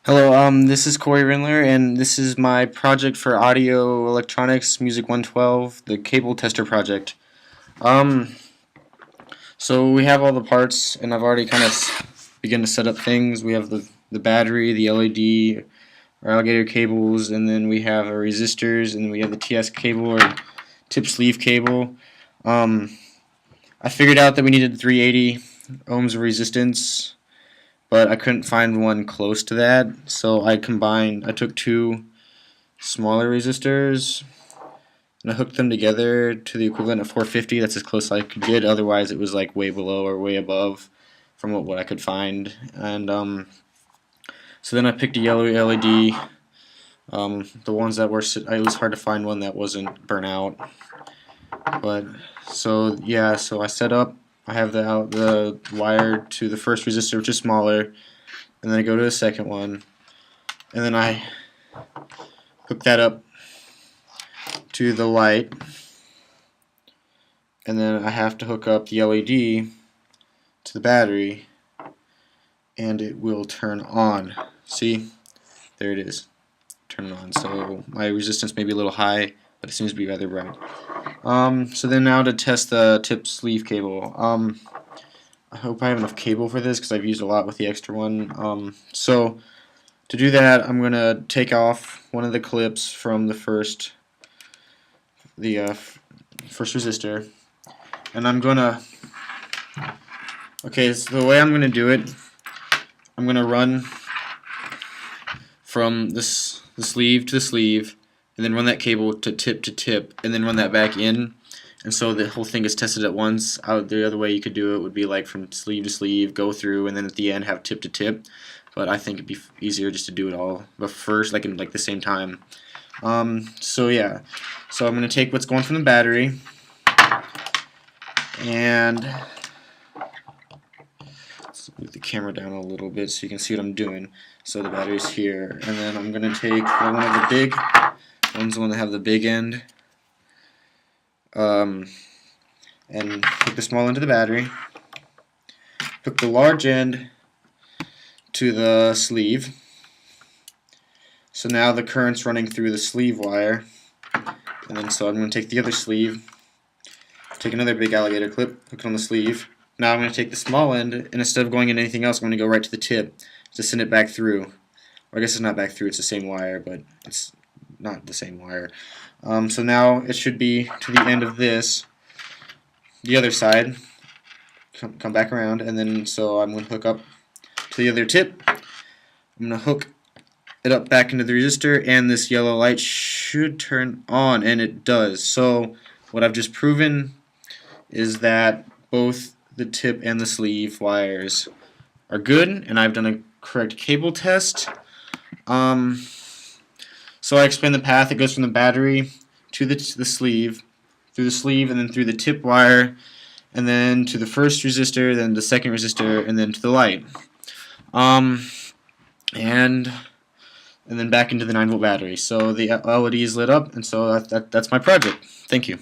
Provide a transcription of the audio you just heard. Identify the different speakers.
Speaker 1: Hello, this is Corey Rindler, and this is my project for Audio Electronics Music 112, the cable tester project. Um, so we have all the parts, and I've already kind of begun to set up things. We have the battery, the LED, our alligator cables, and then we have our resistors, and we have the TS cable or tip sleeve cable. Um, I figured out that we needed 380 ohms of resistance, but I couldn't find one close to that, so I took two smaller resistors and I hooked them together to the equivalent of 450. That's as close as I could get. Otherwise, it was like way below or way above from what I could find. And so then I picked a yellow LED. The ones that were, it was hard to find one that wasn't burnt out. But so yeah, so I set up. I have the wire to the first resistor, which is smaller, and then I go to the second one, and then I hook that up to the light, and then I have to hook up the LED to the battery, and it will turn on. See? There it is. Turn it on. So my resistance may be a little high, but it seems to be rather bright. So then now to test the tip sleeve cable. I hope I have enough cable for this because I've used a lot with the extra one. So to do that, I'm gonna take off one of the clips from the first resistor, and I'm gonna. Okay, so the way I'm gonna do it, I'm gonna run from the sleeve to the sleeve, and then run that cable to tip, and then run that back in, and so the whole thing is tested at once. The other way you could do it would be like from sleeve to sleeve, go through, and then at the end have tip to tip. But I think it'd be easier just to do it all, but first, like in the same time. So yeah, so I'm gonna take what's going from the battery, and let's move the camera down a little bit so you can see what I'm doing. So the battery's here, and then I'm gonna take one of the big one's the one that have the big end, and hook the small end to the battery, hook the large end to the sleeve. So now the current's running through the sleeve wire, and then so I'm going to take the other sleeve, take another big alligator clip, hook it on the sleeve. Now I'm going to take the small end, and instead of going into anything else, I'm going to go right to the tip to send it back through. Or I guess it's not back through, it's the same wire, but it's not the same wire. So now it should be to the end of this, the other side, come back around, and then so I'm going to hook up to the other tip. I'm going to hook it up back into the resistor, and this yellow light should turn on, and it does. So what I've just proven is that both the tip and the sleeve wires are good, and I've done a correct cable test. So I explained the path. It goes from the battery to the sleeve, through the sleeve, and then through the tip wire, and then to the first resistor, then the second resistor, and then to the light. And then back into the 9-volt battery. So the LED is lit up, and so that's my project. Thank you.